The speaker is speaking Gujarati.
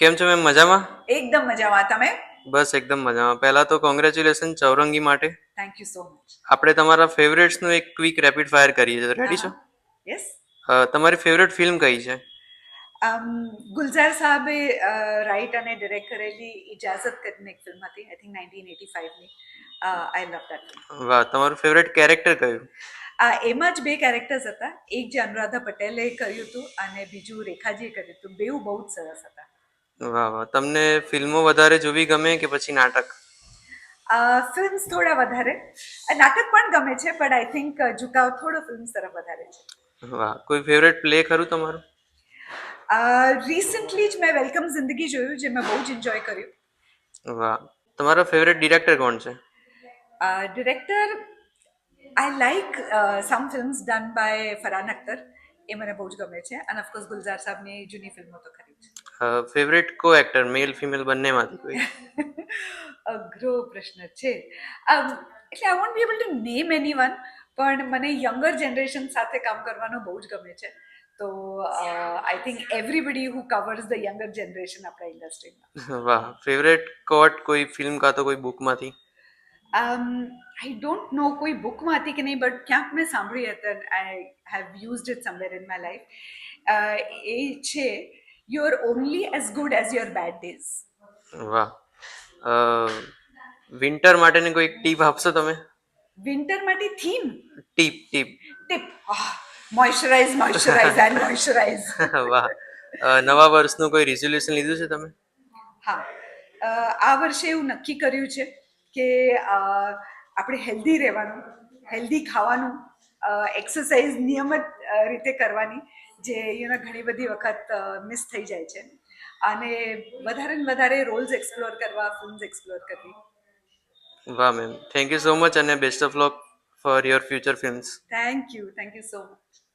કેમ છો મેમ? મજામાં? એકદમ મજામાં. તમે? બસ એકદમ મજામાં. પહેલા તો કોંગ્રેચ્યુલેશન ચૌરંગી માટે. Thank you so much. આપણે તમારા ફેવરેટ્સનું એક ક્વિક રેપિડ ફાયર કરીએ છીએ. હા રેડી છો? હા યસ. તમારી ફેવરેટ ફિલ્મ કઈ છે? ગુલઝાર સાહેબે રાઇટ અને ડિરેક્ટ કરેલી ઇજાઝત કરીને એક ફિલ્મ હતી, આઈ થિંક 1985ની. I love that film. વાહ, તમારું ફેવરેટ કેરેક્ટર કયું? એમાં જ બે કેરેક્ટર્સ હતા. એક જે અનુરાધા પટેલે કર્યું હતું અને બીજું રેખાજીએ કર્યું હતું. બેઉ બહુ જ સરસ હતા. વાહ વાહ. તમને ફિલ્મો વધારે જોવી ગમે કે પછી નાટક? ફિલ્મ્સ થોડા વધારે. નાટક પણ ગમે છે, પણ આઈ થિંક ઝુકાવ થોડો ફિલ્મ્સ તરફ વધારે છે. વાહ, કોઈ ફેવરેટ પ્લે ખરું તમારું? રિસન્ટલી જ મેં વેલકમ જિંદગી જોયું, જે મેં બહુ જ એન્જોય કર્યું. વાહ, તમારો ફેવરેટ ડિરેક્ટર કોણ છે? Director, I like some films done by Farhan Akhtar. એ મને બહુ જ ગમે છે. અને ઓફકોર્સ ગુલઝાર સાહેબની જૂની ફિલ્મો તો ખરી જ. ફેવરેટ કો એક્ટર મેલ ફિમેલ બંનેમાંથી કોઈ? અઘરો પ્રશ્ન છે. એટલે I want be able to name any one, પણ મને યંગર જનરેશન સાથે કામ કરવાનો બહુ જ ગમે છે. તો I think everybody who covers the younger generation આપણા ઇન્ડસ્ટ્રીમાં. વાહ, ફેવરેટ કોટ કોઈ ફિલ્મ કાં તો કોઈ બુકમાંથી? આઈ ડોન્ટ નો કોઈ બુકમાં હતી કે નહીં, બટ ક્યાંક મેં સાંભળી હતી. I have used it somewhere in my life. એ છે, you are only as good as your bad days. વાહ. વિન્ટર માટેની કોઈ ટીપ આપશો તમે? વિન્ટર માટે થીમ tip tip. Tip. Moisturise moisturise and moisturise. વાહ. નવા વર્ષનું કોઈ રિઝોલ્યુશન લીધું છે તમે? હા, આ વર્ષે એવું નક્કી કર્યું છે કે આપણે હેલ્ધી રહેવાનું, હેલ્ધી ખાવાનું, એક્સરસાઇઝ નિયમિત રીતે કરવાની, જે ઘણી બધી વખત મિસ થઈ જાય છે. અને વધારે ને વધારે રોલ્સ એક્સપ્લોર કરવા, ફિલ્મ્સ એક્સપ્લોર કરવી. વાહ ma'am, thank you so much અને best of luck for your future films. Thank you so much.